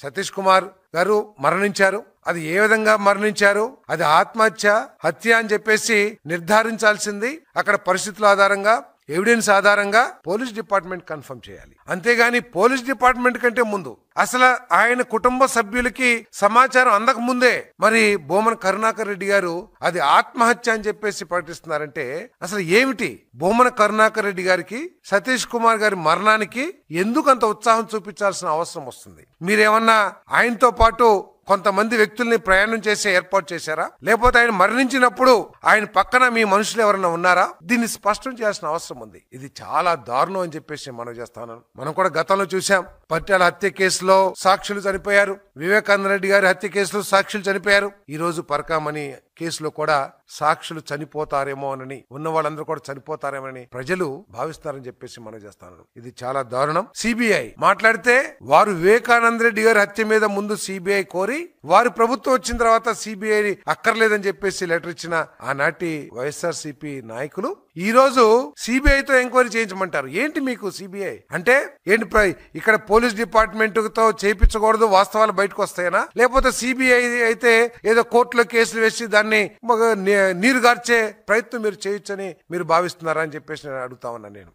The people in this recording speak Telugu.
సతీష్ కుమార్ గారు మరణించారు. అది ఏ విధంగా మరణించారు, అది ఆత్మహత్య, హత్య అని చెప్పేసి నిర్ధారించాల్సింది అక్కడ పరిస్థితుల ఆధారంగా, ఎవిడెన్స్ ఆధారంగా పోలీస్ డిపార్ట్మెంట్ కన్ఫర్మ్ చేయాలి. అంతేగాని పోలీస్ డిపార్ట్మెంట్ కంటే ముందు అసలు ఆయన కుటుంబ సభ్యులకి సమాచారం అందక ముందే మరి భూమన కరుణాకర్ రెడ్డి గారు అది ఆత్మహత్య అని చెప్పేసి ప్రకటిస్తున్నారంటే అసలు ఏమిటి? భూమన కరుణాకర్ రెడ్డి గారికి సతీష్ కుమార్ గారి మరణానికి ఎందుకు అంత ఉత్సాహం చూపించాల్సిన అవసరం వస్తుంది? మీరేమన్నా ఆయనతో పాటు కొంతమంది వ్యక్తుల్ని ప్రయాణం చేసే ఏర్పాటు చేశారా? లేకపోతే ఆయన మరణించినప్పుడు ఆయన పక్కన మీ మనుషులు ఎవరైనా ఉన్నారా? దీన్ని స్పష్టం చేయాల్సిన అవసరం ఉంది. ఇది చాలా దారుణం అని చెప్పేసి మనం చేస్తాను. మనం కూడా గతంలో చూసాం, పట్టాల హత్య కేసులో సాక్షులు చనిపోయారు, వివేకానంద రెడ్డి గారి హత్య కేసులో సాక్షులు చనిపోయారు. ఈ రోజు పరకామణి కేసులో కూడా సాక్షులు చనిపోతారేమో అని, ఉన్న వాళ్ళందరూ కూడా చనిపోతారేమోనని ప్రజలు భావిస్తారని చెప్పేసి మనం చేస్తాను. ఇది చాలా దారుణం. సిబిఐ మాట్లాడితే వారు వివేకానంద రెడ్డి గారి హత్య మీద ముందు సిబిఐ కోరి, వారి ప్రభుత్వం వచ్చిన తర్వాత సిబిఐ అక్కర్లేదని చెప్పేసి లెటర్ ఇచ్చిన ఆనాటి వైఎస్ఆర్సీపీ నాయకులు ఈ రోజు సిబిఐతో ఎంక్వైరీ చేయించమంటారు. ఏంటి మీకు సిబిఐ అంటే ఏంటి? ఇక్కడ పోలీస్ డిపార్ట్మెంట్ తో చేయించకూడదు, వాస్తవాలు బయటకు వస్తాయనా? లేకపోతే సిబిఐ అయితే ఏదో కోర్టులో కేసులు వేసి దాన్ని నీరు గార్చే ప్రయత్నం మీరు చేయొచ్చని మీరు భావిస్తున్నారా అని చెప్పేసి నేను అడుగుతా ఉన్నా. నేను